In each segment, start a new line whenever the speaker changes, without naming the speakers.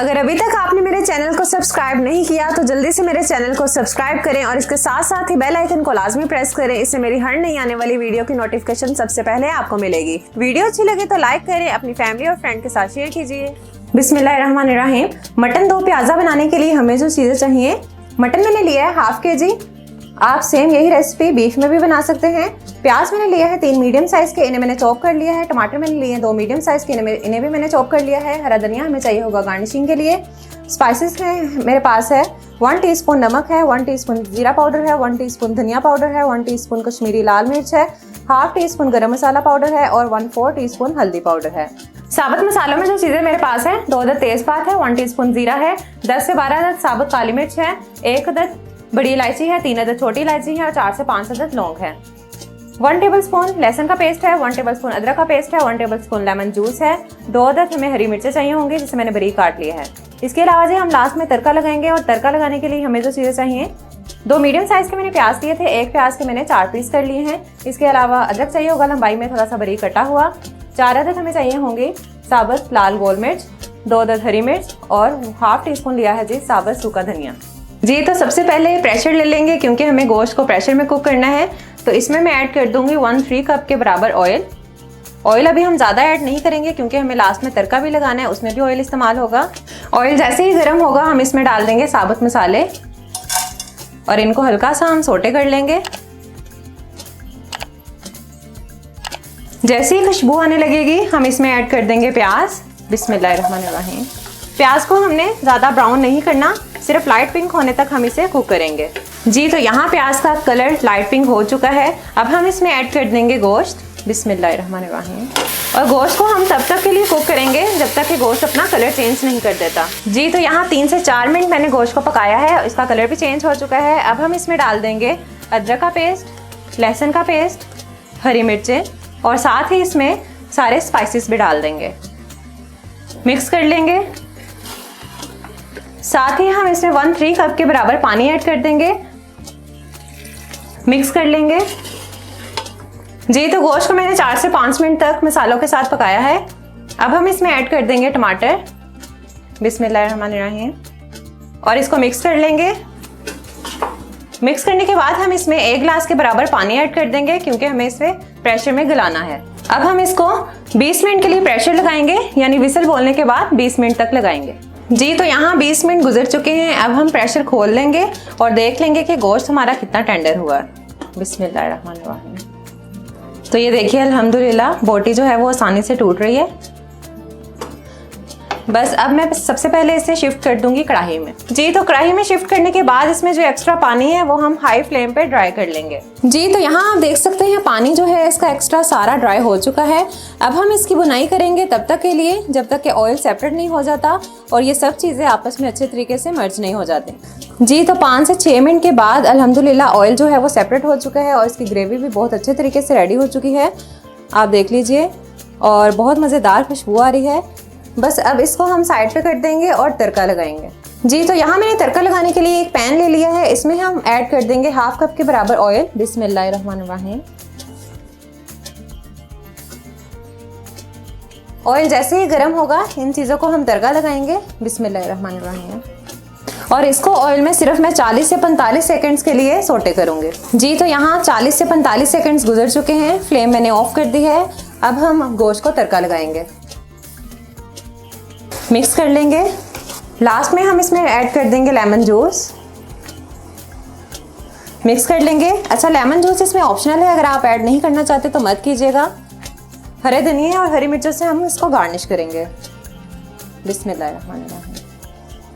अगर अभी तक आपने मेरे चैनल को सब्सक्राइब नहीं किया तो जल्दी से मेरे चैनल को सब्सक्राइब करें और इसके साथ साथ ही बेल आइकन को लाजमी प्रेस करें। इससे मेरी हर नई आने वाली वीडियो की नोटिफिकेशन सबसे पहले आपको मिलेगी। वीडियो अच्छी लगे तो लाइक करें, अपनी फैमिली और फ्रेंड के साथ शेयर कीजिए। बिस्मिल्लाहिर्रहमानिर्रहीम। मटन दो प्याज़ा बनाने के लिए हमें जो चीज़ें चाहिए, मटन मैंने लिया है हाफ kg। आप सेम यही रेसिपी बीफ में भी बना सकते हैं। प्याज मैंने लिया है 3 मीडियम साइज़ के, इन्हें मैंने चॉप कर लिया है। टमाटर मैंने लिए हैं 2 मीडियम साइज़ के, इन्हें भी मैंने चॉप कर लिया है। हरा धनिया हमें चाहिए होगा गार्निशिंग के लिए। स्पाइसेस में मेरे पास है 1 टीस्पून नमक है, 1 टीस्पून जीरा पाउडर है, 1 टीस्पून धनिया पाउडर है, 1 टीस्पून कश्मीरी लाल मिर्च है, हाफ टीस्पून गरम मसाला पाउडर है और 1/4 टीस्पून हल्दी पाउडर है। साबुत मसालों में जो चीज़ें मेरे पास है, 2 अदद तेज़पात है, 1 टीस्पून जीरा है, 10 से 12 अदद साबुत काली मिर्च है, 1 अदद बड़ी इलायची है, 3 अदद छोटी इलायची है और 4 से 5 अदद लौंग है। 1 टेबलस्पून लहसुन का पेस्ट है, 1 टेबलस्पून अदरक का पेस्ट है, 1 टेबलस्पून लेमन जूस है, 2 अदद हमें हरी मिर्चें चाहिए होंगी जिसे मैंने बारीक काट लिया है। इसके अलावा जी हम लास्ट में तड़का लगाएंगे और तड़का लगाने के लिए हमें जो चीज़ें चाहिए, 2 मीडियम साइज़ के मैंने प्याज लिए थे, 1 प्याज के मैंने 4 पीस कर लिए हैं। इसके अलावा अदरक चाहिए होगा लंबाई में थोड़ा सा बारीक कटा हुआ। 4 अदद हमें चाहिए होंगे साबुत लाल गोल मिर्च, 2 अदद हरी मिर्च और हाफ टीस्पून लिया है जी साबुत सूखा धनिया। जी तो सबसे पहले प्रेशर ले लेंगे क्योंकि हमें गोश्त को प्रेशर में कुक करना है। तो इसमें मैं ऐड कर दूंगी 1/3 कप के बराबर ऑयल। ऑयल अभी हम ज़्यादा ऐड नहीं करेंगे क्योंकि हमें लास्ट में तड़का भी लगाना है, उसमें भी ऑयल इस्तेमाल होगा। ऑयल जैसे ही गर्म होगा हम इसमें डाल देंगे साबुत मसाले और इनको हल्का सा हम सोटे कर लेंगे। जैसे ही खुशबू आने लगेगी हम इसमें ऐड कर देंगे प्याज। बिस्मिल्लाहिर्रहमानिर्रहीम। प्याज को हमने ज़्यादा ब्राउन नहीं करना, सिर्फ लाइट पिंक होने तक हम इसे कुक करेंगे। जी तो यहाँ प्याज का कलर लाइट पिंक हो चुका है। अब हम इसमें ऐड कर देंगे गोश्त। बिस्मिल्लाहिर्रहमानिर्रहीम। और गोश्त को हम तब तक के लिए कुक करेंगे जब तक कि गोश्त अपना कलर चेंज नहीं कर देता। जी तो यहाँ 3 से 4 मिनट मैंने गोश्त को पकाया है, इसका कलर भी चेंज हो चुका है। अब हम इसमें डाल देंगे अदरक का पेस्ट, लहसुन का पेस्ट, हरी मिर्चें और साथ ही इसमें सारे स्पाइसेस भी डाल देंगे। मिक्स कर लेंगे। साथ ही हम इसमें 1/3 कप के बराबर पानी ऐड कर देंगे। मिक्स कर लेंगे। जी तो गोश्त को मैंने 4 से 5 मिनट तक मसालों के साथ पकाया है। अब हम इसमें ऐड कर देंगे टमाटर। बिस्मिल्लाहिर्रहमानिर्रहीम। और इसको मिक्स कर लेंगे। मिक्स करने के बाद हम इसमें 1 गिलास के बराबर पानी ऐड कर देंगे क्योंकि हमें इसे प्रेशर में गलाना है। अब हम इसको 20 मिनट के लिए प्रेशर लगाएंगे, यानी विसल बोलने के बाद 20 मिनट तक लगाएंगे। जी तो यहाँ 20 मिनट गुजर चुके हैं। अब हम प्रेशर खोल लेंगे और देख लेंगे कि गोश्त हमारा कितना टेंडर हुआ है। बिस्मिल्लाहिर्रहमानिर्रहीम। तो ये देखिए अल्हम्दुलिल्लाह बोटी जो है वो आसानी से टूट रही है। बस अब मैं सबसे पहले इसे शिफ्ट कर दूंगी कढ़ाई में। जी तो कढ़ाई में शिफ्ट करने के बाद इसमें जो एक्स्ट्रा पानी है वो हम हाई फ्लेम पे ड्राई कर लेंगे। जी तो यहाँ आप देख सकते हैं पानी जो है इसका एक्स्ट्रा सारा ड्राई हो चुका है। अब हम इसकी बुनाई करेंगे तब तक के लिए जब तक कि ऑयल सेपरेट नहीं हो जाता और ये सब चीज़ें आपस में अच्छे तरीके से मर्ज नहीं हो जाती। जी तो 5 से 6 मिनट के बाद अल्हम्दुलिल्लाह ऑयल जो है वो सेपरेट हो चुका है और इसकी ग्रेवी भी बहुत अच्छे तरीके से रेडी हो चुकी है। आप देख लीजिए और बहुत मज़ेदार खुशबू आ रही है। बस अब इसको हम साइड पे कर देंगे और तड़का लगाएंगे। जी तो यहाँ मैंने तड़का लगाने के लिए एक पैन ले लिया है, इसमें हम ऐड कर देंगे हाफ कप के बराबर ऑयल। बिस्मिल्लाहिर्रहमानिर्रहीम। ऑयल जैसे ही गर्म होगा इन चीज़ों को हम तड़का लगाएंगे। बिस्मिल्लाहिर्रहमानिर्रहीम। और इसको ऑयल में सिर्फ मैं 40 से 45 सेकंड्स के लिए सोटे करूँगी। जी तो यहाँ 40 से 45 सेकंड्स गुजर चुके हैं, फ्लेम मैंने ऑफ कर दी है। अब हम गोश्त को तड़का लगाएंगे। मिक्स कर लेंगे। लास्ट में हम इसमें ऐड कर देंगे लेमन जूस। मिक्स कर लेंगे। अच्छा लेमन जूस इसमें ऑप्शनल है, अगर आप ऐड नहीं करना चाहते तो मत कीजिएगा। हरे धनिया और हरी मिर्चों से हम इसको गार्निश करेंगे। बिस्मिल्लाहिर्रहमानिर्रहीम।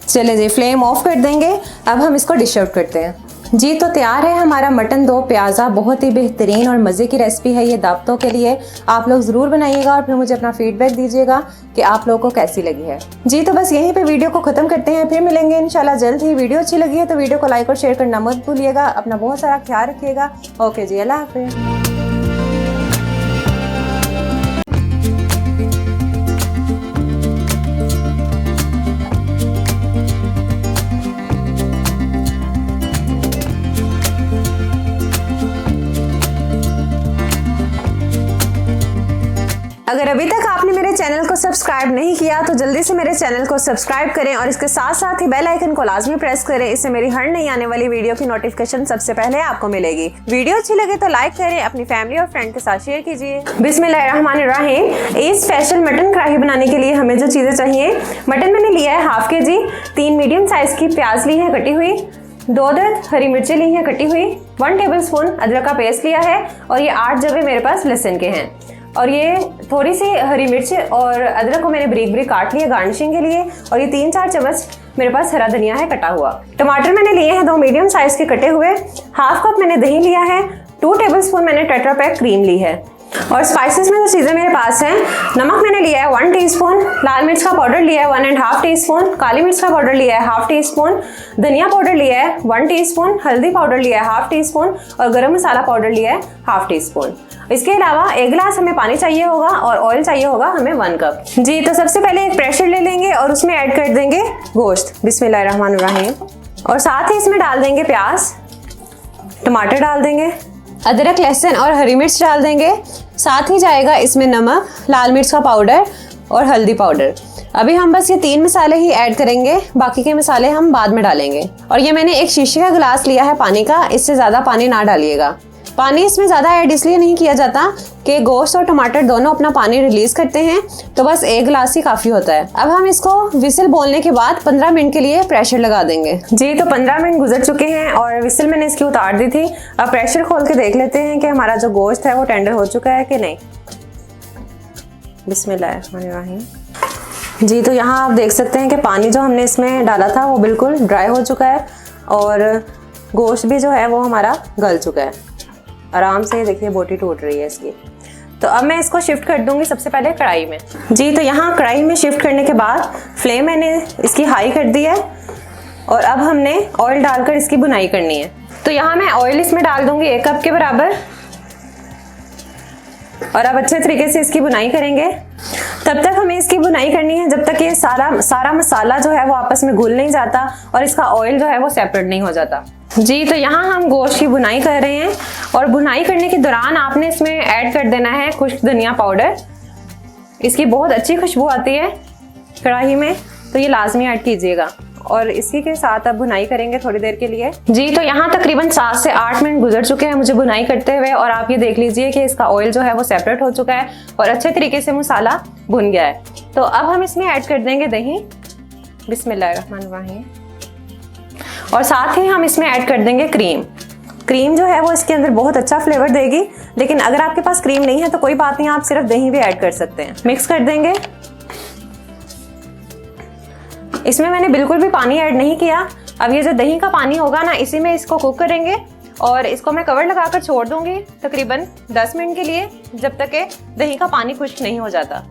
चलिए जी फ्लेम ऑफ कर देंगे। अब हम इसको डिश आउट करते हैं। जी तो तैयार है हमारा मटन दो प्याज़ा। बहुत ही बेहतरीन और मज़े की रेसिपी है ये दावतों के लिए। आप लोग ज़रूर बनाइएगा और फिर मुझे अपना फीडबैक दीजिएगा कि आप लोगों को कैसी लगी है। जी तो बस यहीं पे वीडियो को ख़त्म करते हैं, फिर मिलेंगे इंशाल्लाह जल्द ही। वीडियो अच्छी लगी है तो वीडियो को लाइक और शेयर करना मत भूलिएगा। अपना बहुत सारा ख्याल रखिएगा। ओके जी, अल्लाह हाफ़िज़। अगर अभी तक आपने मेरे चैनल को सब्सक्राइब नहीं किया तो जल्दी से मेरे चैनल को सब्सक्राइब करें और इसके साथ साथ ही बेल आइकन को लाजमी प्रेस करें। इससे मेरी हर नई आने वाली वीडियो की नोटिफिकेशन सबसे पहले आपको मिलेगी। वीडियो अच्छी लगे तो लाइक करें, अपनी फैमिली और फ्रेंड के साथ शेयर कीजिए। बिस्मिल्लाहिर्रहमानिर्रहीम। इस स्पेशल मटन कढ़ाई बनाने के लिए हमें जो चीजें चाहिए, मटन मैंने लिया है हाफ kg, 3 मीडियम साइज की प्याज ली है कटी हुई, 2 अदद हरी मिर्ची ली है कटी हुई, 1 टेबलस्पून अदरक का पेस्ट लिया है और ये 8 जबे मेरे पास लहसुन के हैं। और ये थोड़ी सी हरी मिर्च और अदरक को मैंने बारीक बारीक काट लिया गार्निशिंग के लिए। और ये 3-4 चम्मच मेरे पास हरा धनिया है कटा हुआ। टमाटर मैंने लिए हैं 2 मीडियम साइज के कटे हुए, हाफ कप मैंने दही लिया है, 2 टेबलस्पून मैंने टेट्रा पैक क्रीम ली है। और स्पाइसेस में जो चीज़ें मेरे पास हैं, नमक मैंने लिया है 1 टीस्पून, लाल मिर्च का पाउडर लिया है 1.5 टीस्पून, काली मिर्च का पाउडर लिया है 1/2 टीस्पून, धनिया पाउडर लिया है 1 टीस्पून, हल्दी पाउडर लिया है 1/2 टीस्पून और गरम मसाला पाउडर लिया है 1/2 टीस्पून। इसके अलावा 1 गिलास हमें पानी चाहिए होगा और ऑयल चाहिए होगा हमें 1 कप। जी, तो सबसे पहले एक प्रेशर ले लेंगे और उसमें ऐड कर देंगे गोश्त। बिस्मिल्लाहिर्रहमानिर्रहीम। और साथ ही इसमें डाल देंगे प्याज, टमाटर डाल देंगे, अदरक लहसुन और हरी मिर्च डाल देंगे। साथ ही जाएगा इसमें नमक, लाल मिर्च का पाउडर और हल्दी पाउडर। अभी हम बस ये 3 मसाले ही ऐड करेंगे, बाकी के मसाले हम बाद में डालेंगे। और ये मैंने एक शीशे का गिलास लिया है पानी का, इससे ज़्यादा पानी ना डालिएगा। पानी इसमें ज़्यादा ऐड इसलिए नहीं किया जाता कि गोश्त और टमाटर दोनों अपना पानी रिलीज करते हैं, तो बस 1 गिलास ही काफ़ी होता है। अब हम इसको विसिल बोलने के बाद 15 मिनट के लिए प्रेशर लगा देंगे। जी, तो 15 मिनट गुजर चुके हैं और विसिल मैंने इसकी उतार दी थी। अब प्रेशर खोल के देख लेते हैं कि हमारा जो गोश्त है वो टेंडर हो चुका है कि नहीं। बिस्मिल्लाहिर्रहमानिर्रहीम। जी, तो यहाँ आप देख सकते हैं कि पानी जो हमने इसमें डाला था वो बिल्कुल ड्राई हो चुका है और गोश्त भी जो है वो हमारा गल चुका है। आराम से देखिए बोटी टूट रही है इसकी। तो अब मैं इसको शिफ्ट कर दूंगी सबसे पहले कढ़ाई में। जी, तो यहाँ कढ़ाई में शिफ्ट करने के बाद फ्लेम मैंने इसकी हाई कर दी है और अब हमने ऑयल डालकर इसकी बुनाई करनी है। तो यहाँ मैं ऑयल इसमें डाल दूंगी 1 कप के बराबर और अब अच्छे तरीके से इसकी बुनाई करेंगे। तब तक हमें इसकी बुनाई करनी है जब तक ये सारा मसाला जो है वो आपस में घुल नहीं जाता और इसका ऑयल जो है वो सेपरेट नहीं हो जाता। जी, तो यहाँ हम गोश्त की बुनाई कर रहे हैं और बुनाई करने के दौरान आपने इसमें ऐड कर देना है खुश्क धनिया पाउडर। इसकी बहुत अच्छी खुशबू आती है कढ़ाई में, तो ये लाजमी ऐड कीजिएगा। और इसी के साथ अब बुनाई करेंगे थोड़ी देर के लिए। जी, तो यहाँ तकरीबन 7 से 8 मिनट गुजर चुके हैं मुझे बुनाई करते हुए और आप ये देख लीजिए कि इसका ऑयल जो है वो सेपरेट हो चुका है और अच्छे तरीके से मसाला भुन गया है। तो अब हम इसमें ऐड कर देंगे दही। बिस्मिल्लाहिर्रहमानिर्रहीम। और साथ ही हम इसमें ऐड कर देंगे क्रीम। क्रीम जो है वो इसके अंदर बहुत अच्छा फ्लेवर देगी, लेकिन अगर आपके पास क्रीम नहीं है तो कोई बात नहीं, आप सिर्फ दही भी ऐड कर सकते हैं। मिक्स कर देंगे। इसमें मैंने बिल्कुल भी पानी ऐड नहीं किया। अब ये जो दही का पानी होगा ना, इसी में इसको कुक करेंगे और इसको मैं कवर लगाकर छोड़ दूंगी तकरीबन 10 मिनट के लिए, जब तक कि दही का पानी खुश्क नहीं हो जाता।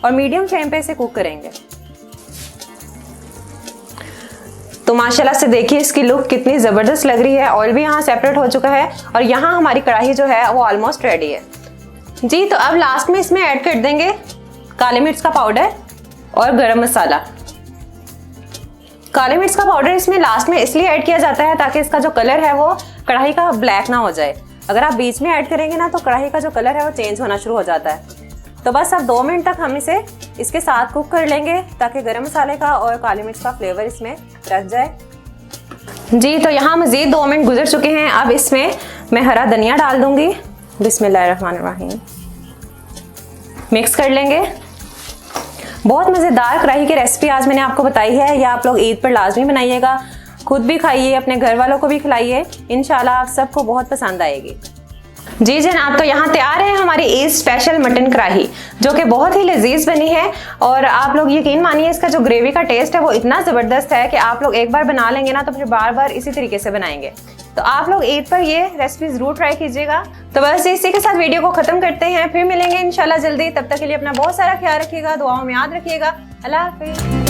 और मीडियम फ्लेम पे इसे कुक करेंगे। तो माशाल्लाह से देखिए इसकी लुक कितनी ज़बरदस्त लग रही है। ऑयल भी यहाँ सेपरेट हो चुका है और यहाँ हमारी कढ़ाई जो है वो ऑलमोस्ट रेडी है। जी, तो अब लास्ट में इसमें ऐड कर देंगे काली मिर्च का पाउडर और गरम मसाला। काली मिर्च का पाउडर इसमें लास्ट में इसलिए ऐड किया जाता है ताकि इसका जो कलर है वो कढ़ाई का ब्लैक ना हो जाए। अगर आप बीच में ऐड करेंगे ना तो कढ़ाई का जो कलर है वो चेंज होना शुरू हो जाता है। तो बस अब 2 मिनट तक हम इसे इसके साथ कुक कर लेंगे ताकि गरम मसाले का और काली मिर्च का फ्लेवर इसमें रच जाए। जी, तो यहाँ मज़ीद 2 मिनट गुजर चुके हैं। अब इसमें मैं हरा धनिया डाल दूंगी। बिस्मिल्लाहिर्रहमानिर्रहीम। मिक्स कर लेंगे। बहुत मज़ेदार कढ़ाई की रेसिपी आज मैंने आपको बताई है। यह आप लोग ईद पर लाजमी बनाइएगा, खुद भी खाइए, अपने घर वालों को भी खिलाइए। इंशाल्लाह आप सबको बहुत पसंद आएगी। जी जनाब, तो यहाँ तैयार है हमारी ईद स्पेशल मटन कढ़ाई, जो कि बहुत ही लजीज बनी है। और आप लोग यकीन मानिए इसका जो ग्रेवी का टेस्ट है वो इतना ज़बरदस्त है कि आप लोग एक बार बना लेंगे ना तो फिर बार बार इसी तरीके से बनाएंगे। तो आप लोग ईद पर ये रेसिपी ज़रूर ट्राई कीजिएगा। तो बस इसी के साथ वीडियो को ख़त्म करते हैं, फिर मिलेंगे इंशाल्लाह जल्दी। तब तक के लिए अपना बहुत सारा ख्याल रखिएगा, दुआओं में याद रखिएगा। अल्लाह हाफिज़।